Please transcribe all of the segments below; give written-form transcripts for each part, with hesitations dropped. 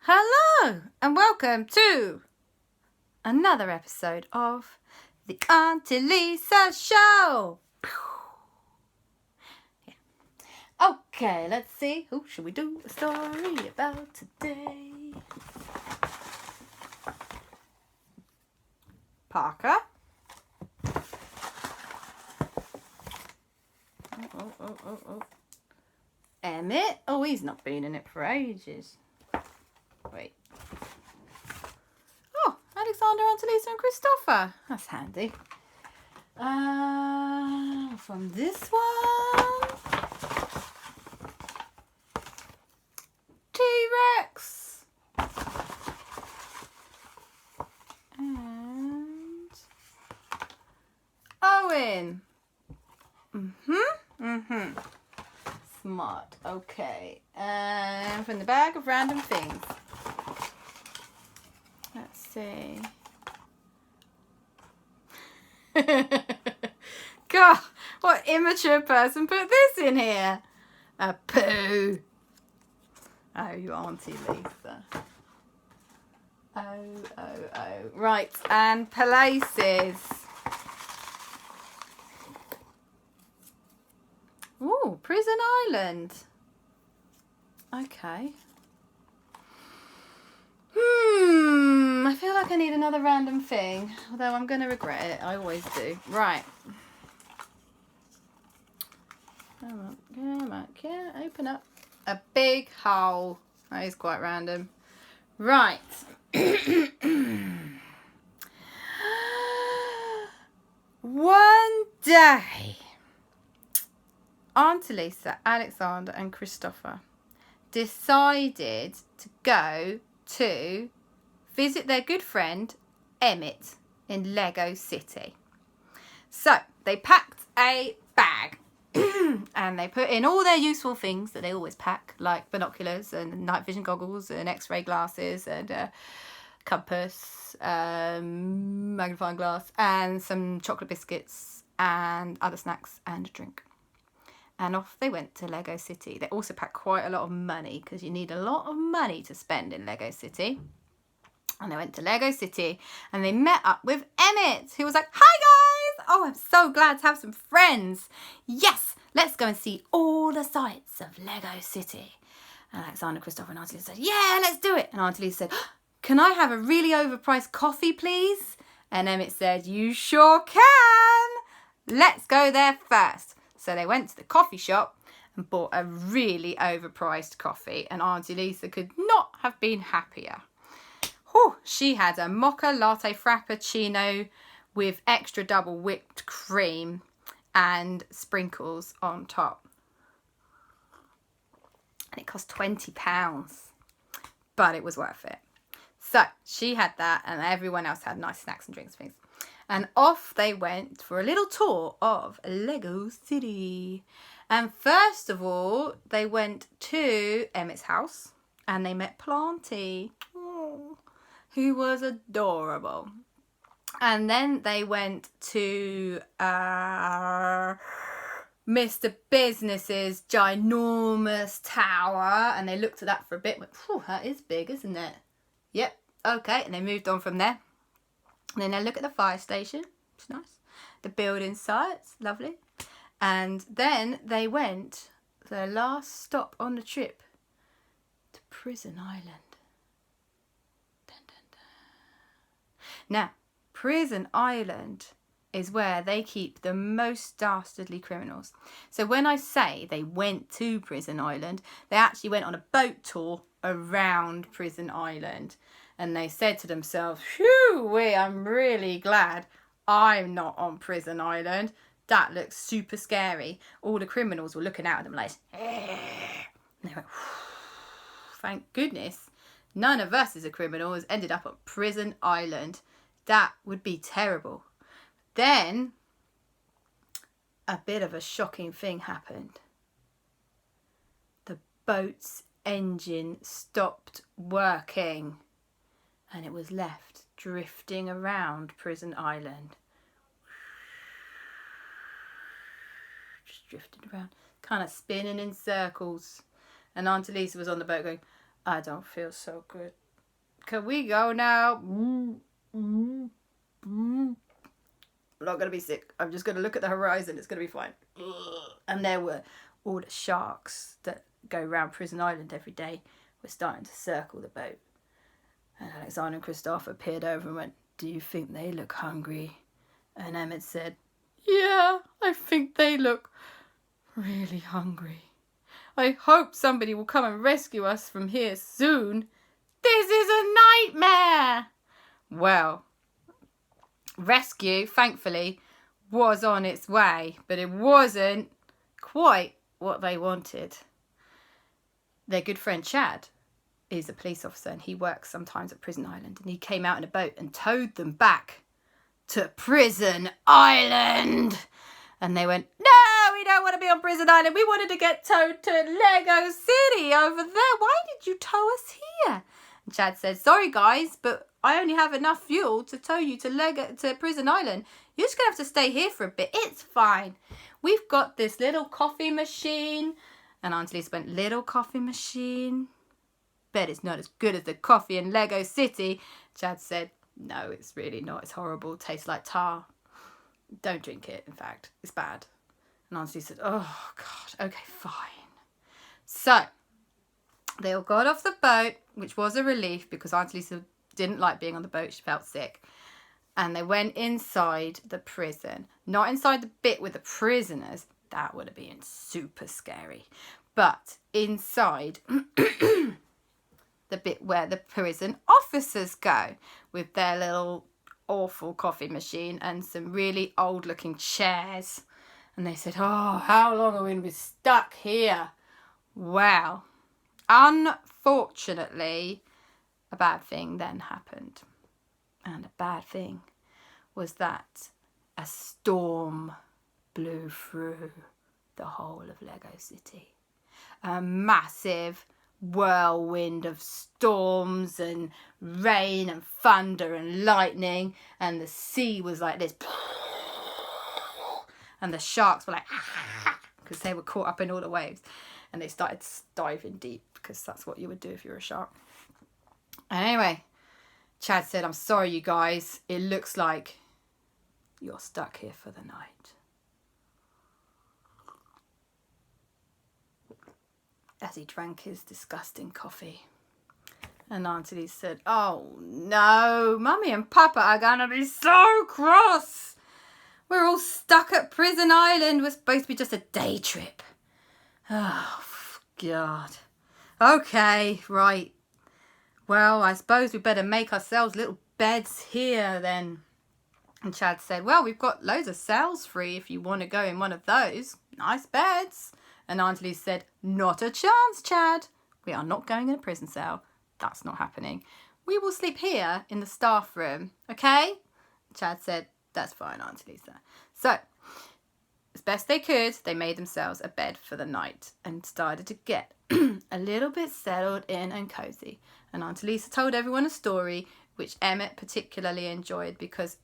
Hello and welcome to another episode of the Aunty Lisa Show. Yeah. Okay, let's see. Who should we do a story about today? Parker. Oh. Emmet. Oh, he's not been in it for ages. Wait. Oh, Aleksander, Aunty Lisa and Kristoffer. That's handy. From this one. TRex. And Owen. Smart. Okay. And from the bag of random things. Let's see. God, what immature person put this in here? A poo. Oh, you Aunty Lisa. Oh. Right, and places. Ooh, Prison Island. Okay. I feel like I need another random thing, although I'm going to regret it. I always do. Right. Come on. Open up. A big hole. That is quite random. Right. One day, Aunty Lisa, Aleksander and Kristoffer decided to go to visit their good friend Emmet in Lego City. So they packed a bag and they put in all their useful things that they always pack, like binoculars and night vision goggles and x-ray glasses and compass, magnifying glass, and some chocolate biscuits and other snacks and a drink. And off they went to Lego City. They also packed quite a lot of money because you need a lot of money to spend in Lego City. And they went to Lego City and they met up with Emmet, who was like, "Hi guys! Oh, I'm so glad to have some friends. Yes, let's go and see all the sights of Lego City." And Aleksander, Kristoffer and Aunty Lisa said, "Yeah, let's do it." And Aunty Lisa said, "Can I have a really overpriced coffee, please?" And Emmet said, "You sure can. Let's go there first." So they went to the coffee shop and bought a really overpriced coffee. And Aunty Lisa could not have been happier. Whew, she had a mocha latte frappuccino with extra double whipped cream and sprinkles on top. And it cost £20. But it was worth it. So she had that and everyone else had nice snacks and drinks and things. And off they went for a little tour of Lego City. And first of all, they went to Emmet's house and they met Planty, who was adorable. And then they went to Mr. Business's ginormous tower and they looked at that for a bit. Went, that is big, isn't it? Yep, okay. And they moved on from there. And then they look at the fire station. It's nice. The building sites, lovely. And then they went, their last stop on the trip, to Prison Island. Dun, dun, dun. Now, Prison Island is where they keep the most dastardly criminals. So when I say they went to Prison Island, they actually went on a boat tour around Prison Island. And they said to themselves, "Phew, I'm really glad I'm not on Prison Island. That looks super scary." All the criminals were looking out at them like, and they went, "Thank goodness none of us as a criminal has ended up on Prison Island. That would be terrible." Then a bit of a shocking thing happened. The boat's engine stopped working. And it was left drifting around Prison Island. Just drifting around, kind of spinning in circles. And Aunty Lisa was on the boat going, I don't feel so good. Can we go now? I'm not going to be sick. I'm just going to look at the horizon. It's going to be fine. And there were all the sharks that go around Prison Island every day were starting to circle the boat. And Aleksander and Kristoffer peered over and went, do you think they look hungry? And Emmet said, yeah, I think they look really hungry. I hope somebody will come and rescue us from here soon. This is a nightmare. Well, rescue, thankfully, was on its way, but it wasn't quite what they wanted. Their good friend Chad is a police officer and he works sometimes at Prison Island, and he came out in a boat and towed them back to Prison Island. And they went, no, we don't want to be on Prison Island. We wanted to get towed to Lego City over there. Why did you tow us here? And Chad said, sorry guys, but I only have enough fuel to tow you to Prison Island. You're just going to have to stay here for a bit. It's fine. We've got this little coffee machine. And Aunty Lisa went, little coffee machine? Bet it's not as good as the coffee in Lego City. Chad said, no, it's really not. It's horrible. It tastes like tar. Don't drink it, in fact. It's bad. And Aunty said, oh, God, okay, fine. So, they all got off the boat, which was a relief because Aunty Lisa didn't like being on the boat. She felt sick. And they went inside the prison. Not inside the bit with the prisoners. That would have been super scary. But inside the bit where the prison officers go with their little awful coffee machine and some really old looking chairs. And they said, oh, how long are we going to be stuck here? Well, unfortunately, a bad thing then happened. And a bad thing was that a storm blew through the whole of Lego City. A massive whirlwind of storms and rain and thunder and lightning, and the sea was like this, and the sharks were like because they were caught up in all the waves, and they started diving deep because that's what you would do if you were a shark. Anyway, Chad said, I'm sorry you guys, it looks like you're stuck here for the night. As he drank his disgusting coffee. And Aunty Lisa said, oh no, Mummy and Papa are going to be so cross. We're all stuck at Prison Island. We're supposed to be just a day trip. Oh, God. Okay, right. Well, I suppose we better make ourselves little beds here then. And Chad said, well, we've got loads of cells free if you want to go in one of those. Nice beds. And Aunty Lisa said, not a chance, Chad. We are not going in a prison cell. That's not happening. We will sleep here in the staff room, okay? Chad said, that's fine, Aunty Lisa. So, as best they could, they made themselves a bed for the night and started to get a little bit settled in and cozy. And Aunty Lisa told everyone a story, which Emmet particularly enjoyed because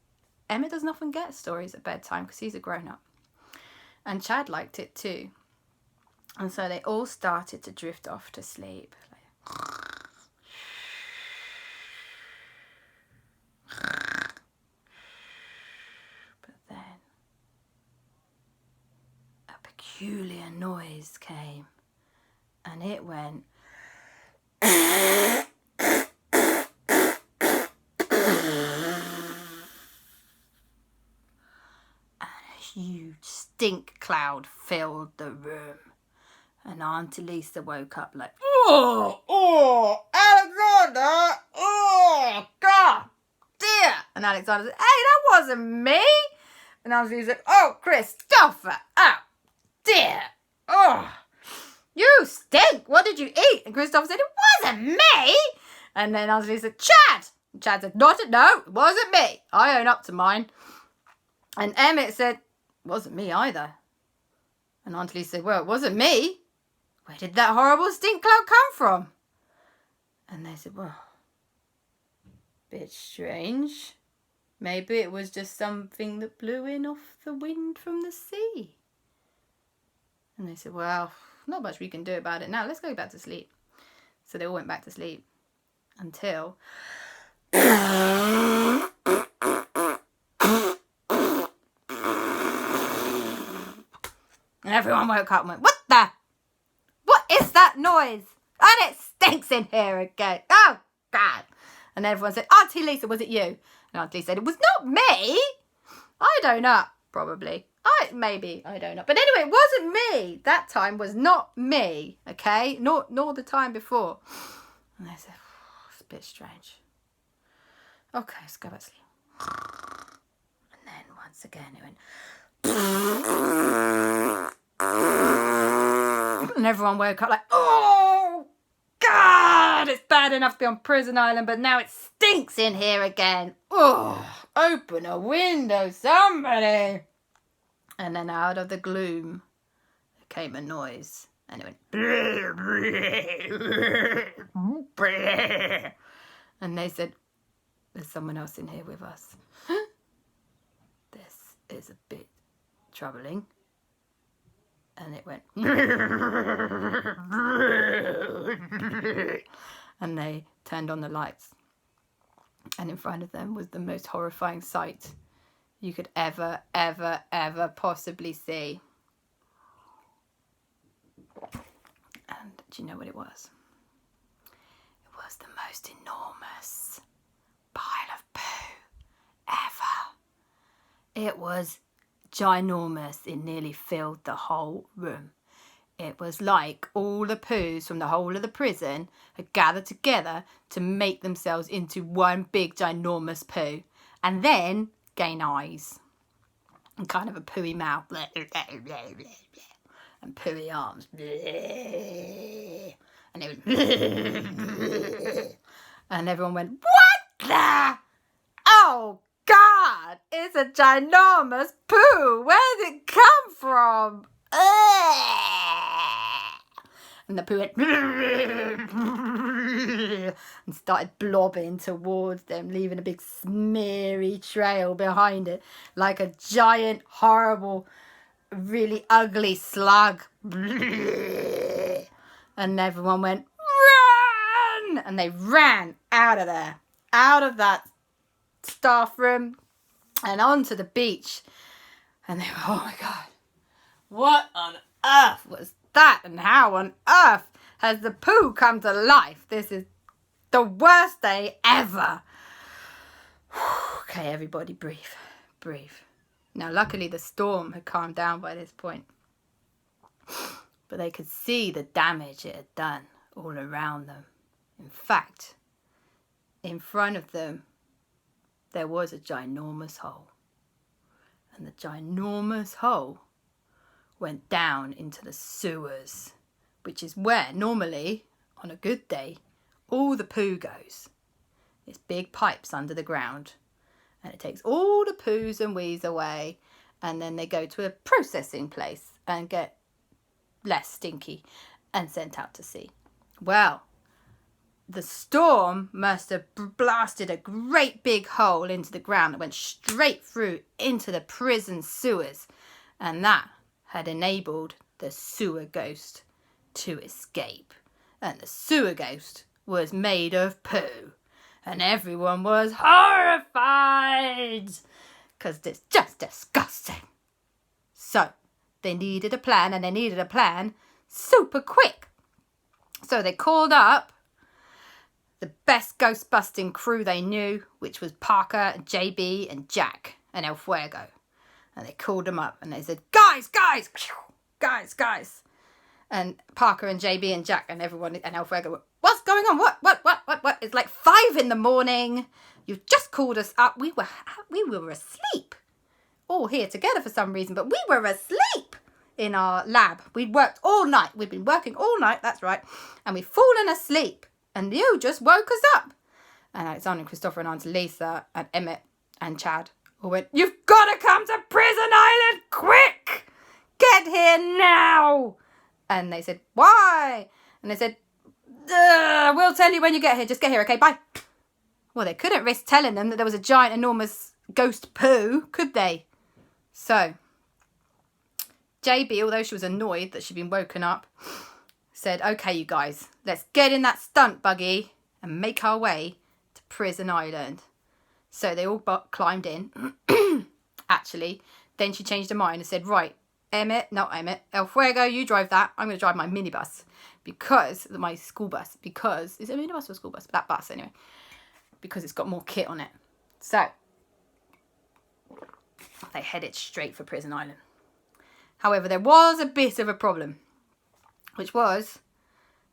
Emmet doesn't often get stories at bedtime because he's a grown-up. And Chad liked it too. And so they all started to drift off to sleep. But then a peculiar noise came, and it went and a huge stink cloud filled the room. And Aunty Lisa woke up like, oh, Aleksander, oh, God, dear. And Aleksander said, hey, that wasn't me. And Aunty Lisa said, oh, Kristoffer, oh, dear, oh, you stink. What did you eat? And Kristoffer said, it wasn't me. And then Aunty Lisa said, Chad. And Chad said, no, it wasn't me. I own up to mine. And Emmet said, it wasn't me either. And Aunty Lisa said, well, it wasn't me. Where did that horrible stink cloud come from? And they said, well, bit strange. Maybe it was just something that blew in off the wind from the sea. And they said, well, not much we can do about it now. Let's go back to sleep. So they all went back to sleep until... And everyone woke up and went, what is that noise? And it stinks in here again. Oh, God. And everyone said, Aunty Lisa, was it you? And Aunty Lisa said, it was not me. I don't know. Probably. Maybe. I don't know. But anyway, it wasn't me. That time was not me. Okay? Nor the time before. And they said, it's a bit strange. Okay, let's go back to sleep. And then once again it went... And everyone woke up like, oh, God, it's bad enough to be on prison island, but now it stinks in here again. Oh, open a window, somebody. And then out of the gloom there came a noise. And it went... And they said, there's someone else in here with us. This is a bit troubling. And it went... And they turned on the lights. And in front of them was the most horrifying sight you could ever possibly see. And do you know what it was? It was the most enormous pile of poo ever. It was ginormous. It nearly filled the whole room. It was like all the poos from the whole of the prison had gathered together to make themselves into one big ginormous poo, and then gain eyes and kind of a pooey mouth and pooey arms, and it was and everyone went, what the? Oh God, it's a ginormous poo. Where did it come from? And the poo went and started blobbing towards them, leaving a big smeary trail behind it, like a giant, horrible, really ugly slug. And everyone went, run! And they ran out of there, out of that staff room and onto the beach. And they were, oh my God, what on earth was that? And how on earth has the poo come to life? This is the worst day ever. Okay, everybody breathe. Now, luckily the storm had calmed down by this point. But they could see the damage it had done all around them. In fact, in front of them, there was a ginormous hole. And the ginormous hole went down into the sewers, which is where normally, on a good day, all the poo goes. It's big pipes under the ground, and it takes all the poos and wees away, and then they go to a processing place and get less stinky and sent out to sea. Well, the storm must have blasted a great big hole into the ground that went straight through into the prison sewers, and that had enabled the sewer ghost to escape. And the sewer ghost was made of poo. And everyone was horrified, because it's just disgusting. So they needed a plan, and they needed a plan super quick. So they called up the best ghost busting crew they knew, which was Parker, JB and Jack and El Fuego. And they called them up and they said, guys. And Parker and JB and Jack and everyone and El Fuego were, what's going on? What? It's like 5 a.m. You've just called us up. We were asleep. All here together for some reason, but we were asleep in our lab. We'd worked all night. We'd been working all night, that's right. And we'd fallen asleep. And you just woke us up. And Aleksander and Kristoffer and Aunty Lisa and Emmet and Chad all went, you've got to come to Prison Island quick. Get here now. And they said, why? And they said, we'll tell you when you get here. Just get here, okay? Bye. Well, they couldn't risk telling them that there was a giant, enormous ghost poo, could they? So, JB, although she was annoyed that she'd been woken up, said, okay, you guys, let's get in that stunt buggy and make our way to Prison Island. So they all climbed in. Actually, then she changed her mind and said, right, El Fuego, you drive that. I'm going to drive my minibus because, my school bus, because, is it a minibus or a school bus? That bus anyway, because it's got more kit on it. So they headed straight for Prison Island. However, there was a bit of a problem, which was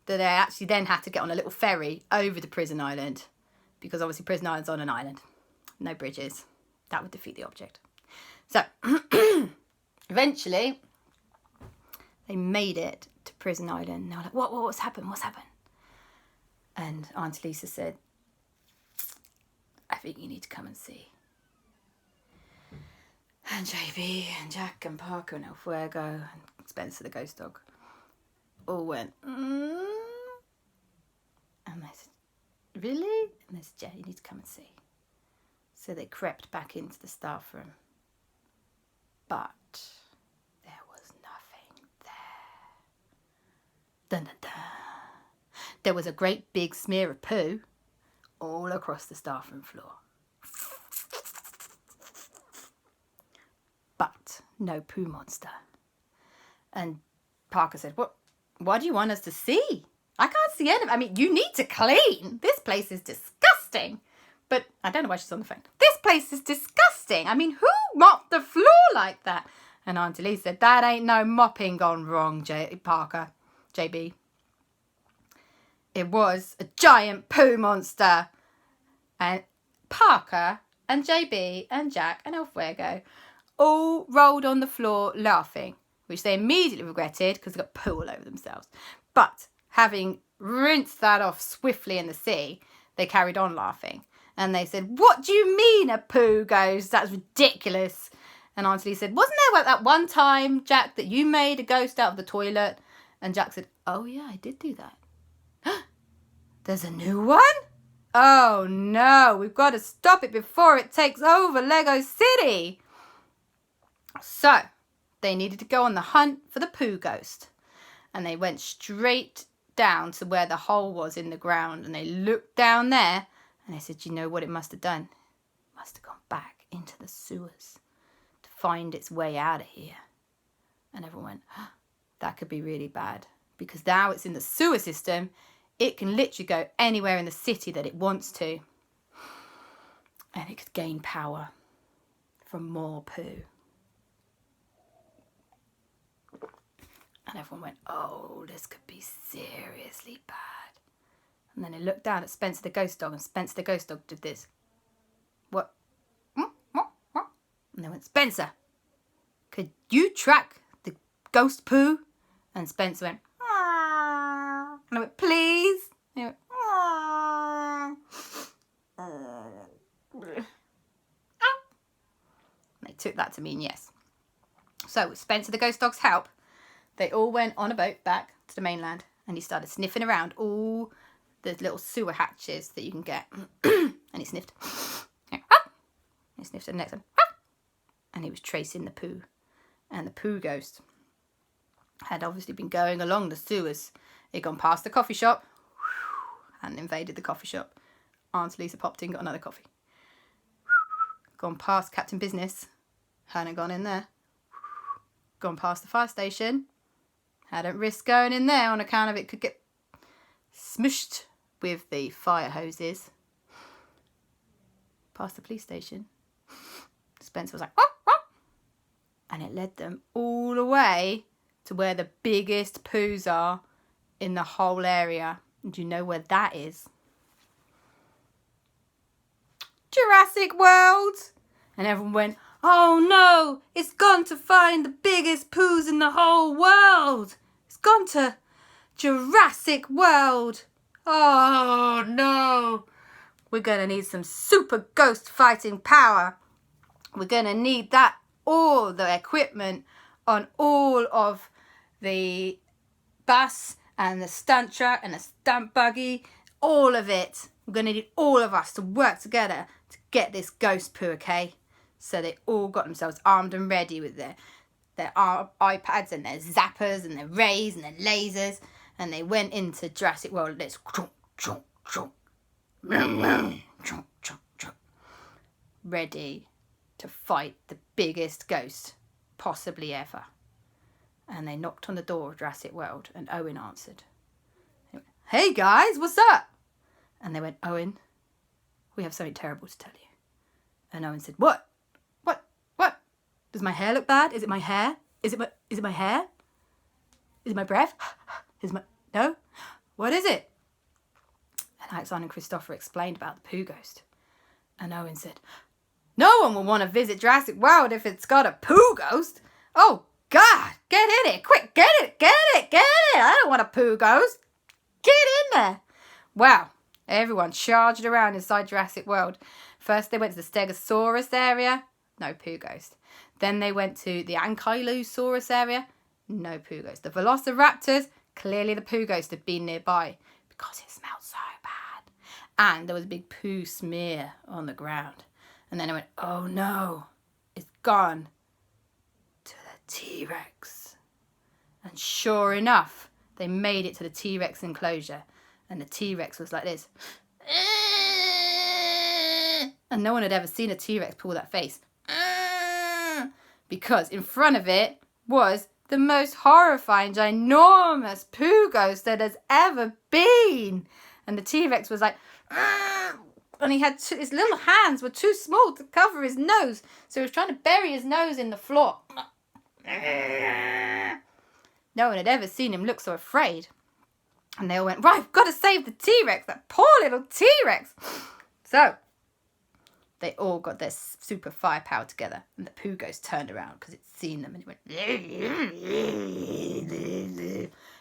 that they actually then had to get on a little ferry over to Prison Island, because obviously Prison Island's on an island. No bridges. That would defeat the object. So, eventually, they made it to Prison Island. And they were like, what's happened? What's happened? And Aunty Lisa said, I think you need to come and see. And JB and Jack and Parker and El Fuego and Spencer the ghost dog all went, And they said, really? And they said, yeah, you need to come and see. So they crept back into the staff room. But there was nothing there. Dun, dun, dun. There was a great big smear of poo all across the staff room floor. But no poo monster. And Parker said, what do you want us to see? I can't see anything. I mean, you need to clean. This place is disgusting. But I don't know why she's on the phone. This place is disgusting. I mean, who mopped the floor like that? And Aunty Lisa said, that ain't no mopping gone wrong, Parker, JB. It was a giant poo monster. And Parker and JB and Jack and El Fuego all rolled on the floor laughing, which they immediately regretted because they got poo all over themselves. But having rinsed that off swiftly in the sea, they carried on laughing. And they said, what do you mean a poo ghost? That's ridiculous. And Aunty Lisa said, wasn't there that one time, Jack, that you made a ghost out of the toilet? And Jack said, oh yeah, I did do that. There's a new one? Oh no, we've got to stop it before it takes over Lego City. So they needed to go on the hunt for the poo ghost. And they went straight down to where the hole was in the ground. And they looked down there. And they said, you know what it must have done? It must have gone back into the sewers to find its way out of here. And everyone went, that could be really bad. Because now it's in the sewer system, it can literally go anywhere in the city that it wants to. And it could gain power from more poo. And everyone went, oh, this could be seriously bad. And then they looked down at Spencer the ghost dog, and Spencer the ghost dog did this. What? And they went, Spencer, could you track the ghost poo? And Spencer went, ah. And I went, please. And he went, ah. And they took that to mean yes. So with Spencer the ghost dog's help, they all went on a boat back to the mainland, and he started sniffing around all the little sewer hatches that you can get. And he sniffed. He sniffed the next one. And he was tracing the poo. And the poo ghost had obviously been going along the sewers. He'd gone past the coffee shop and invaded the coffee shop. Aunty Lisa popped in, got another coffee. Gone past Captain Business. Hadn't gone in there. Gone past the fire station. Hadn't risked going in there on account of it could get smushed with the fire hoses. Past the police station. Spencer was like, wah, wah. And it led them all the way to where the biggest poos are in the whole area. And do you know where that is? Jurassic World. And everyone went, oh no, it's gone to find the biggest poos in the whole world. It's gone to Jurassic World. Oh no. We're going to need some super ghost fighting power. We're going to need that, all the equipment on all of the bus and the stunt truck and the stunt buggy, all of it. We're going to need all of us to work together to get this ghost poo, okay? So they all got themselves armed and ready with their iPads and their zappers and their rays and their lasers. And they went into Jurassic World. Let's ready to fight the biggest ghost possibly ever. And they knocked on the door of Jurassic World, and Owen answered. Went, "Hey guys, what's up?" And they went, "Owen, we have something terrible to tell you." And Owen said, "What? What? Does my hair look bad? Is it my hair? Is it my hair? Is it my breath? No? What is it?" And Aleksander and Kristoffer explained about the poo ghost. And Owen said, "No one will want to visit Jurassic World if it's got a poo ghost. Oh, God, get in it. Quick, get it. I don't want a poo ghost. Get in there." Wow, everyone charged around inside Jurassic World. First, they went to the Stegosaurus area. No poo ghost. Then they went to the Ankylosaurus area. No poo ghost. The Velociraptors, clearly the poo ghost had been nearby because it smelled so bad. And there was a big poo smear on the ground. And then I went, "Oh no, it's gone to the T-Rex." And sure enough, they made it to the T-Rex enclosure. And the T-Rex was like this. And no one had ever seen a T-Rex pull that face. Because in front of it was the most horrifying, ginormous poo ghost that has ever been. And the T-Rex was like, and he had his little hands were too small to cover his nose. So he was trying to bury his nose in the floor. No one had ever seen him look so afraid. And they all went, "Right, we've got to save the T-Rex, that poor little T-Rex." So they all got their super firepower together. And the poo ghost turned around because it's seen them. And it went,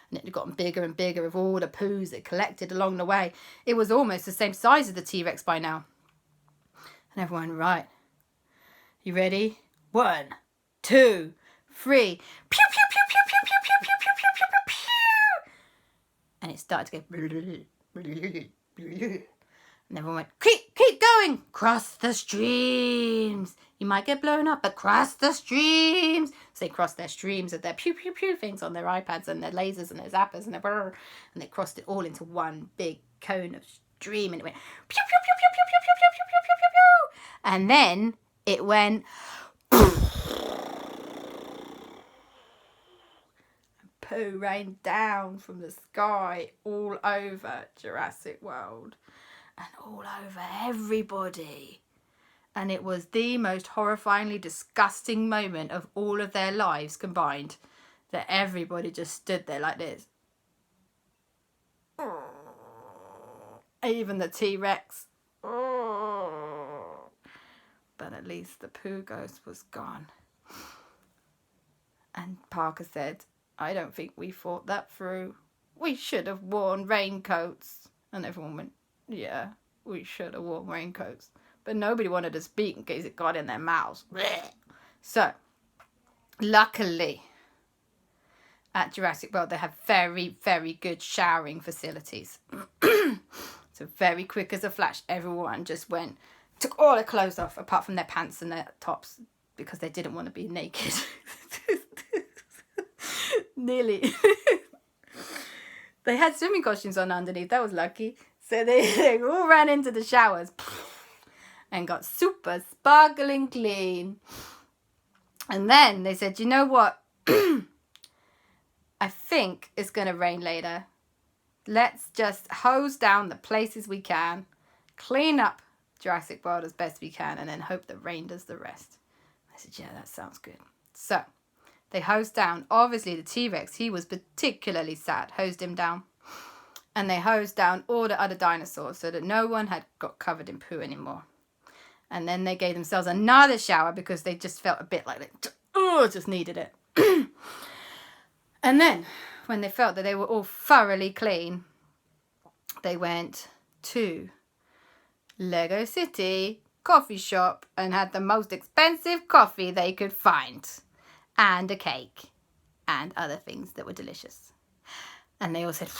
and it had gotten bigger and bigger with all the poos it collected along the way. It was almost the same size as the T-Rex by now. And everyone, "Right, you ready? 1, 2, 3. Pew, pew, pew, pew, pew, pew, pew, pew, pew, pew, pew, pew, pew. And it started to go. And everyone went, keep going. Cross the streams. You might get blown up, but cross the streams. So they crossed their streams with their pew, pew, pew things on their iPads and their lasers and their zappers and their brrr. And they crossed it all into one big cone of stream. And it went pew, pew, pew, pew, pew, pew, pew, pew, pew, pew, pew, pew. And then it went poo rained down from the sky all over Jurassic World. And all over everybody. And it was the most horrifyingly disgusting moment of all of their lives combined. That everybody just stood there like this. Even the T-Rex. But at least the poo ghost was gone. And Parker said, "I don't think we thought that through. We should have worn raincoats." And everyone went, "Yeah, we should have worn raincoats." But nobody wanted to speak in case it got in their mouths. So, luckily, at Jurassic World, they have very, very good showering facilities. So very quick as a flash, everyone just went, took all their clothes off, apart from their pants and their tops, because they didn't want to be naked. Nearly. They had swimming costumes on underneath. That was lucky. So they all ran into the showers and got super sparkling clean. And then they said, "You know what? I think it's going to rain later. Let's just hose down the places we can, clean up Jurassic World as best we can, and then hope that rain does the rest." I said, "Yeah, that sounds good." So they hosed down. Obviously, the T-Rex, he was particularly sad, hosed him down. And they hosed down all the other dinosaurs so that no one had got covered in poo anymore. And then they gave themselves another shower because they just felt a bit like they just needed it. And then, when they felt that they were all thoroughly clean, they went to Lego City coffee shop and had the most expensive coffee they could find. And a cake. And other things that were delicious. And they all said,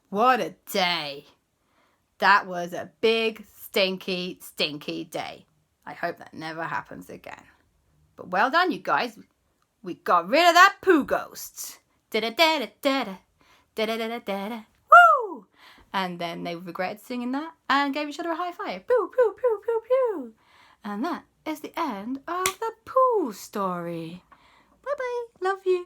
"What a day. That was a big, stinky, stinky day. I hope that never happens again. But well done, you guys. We got rid of that poo ghost. Da-da-da-da-da-da. Da-da-da-da-da-da. Woo! And then they regretted singing that and gave each other a high five. Pew, pew, pew, pew, pew. And that is the end of the Pooh story. Bye-bye. Love you.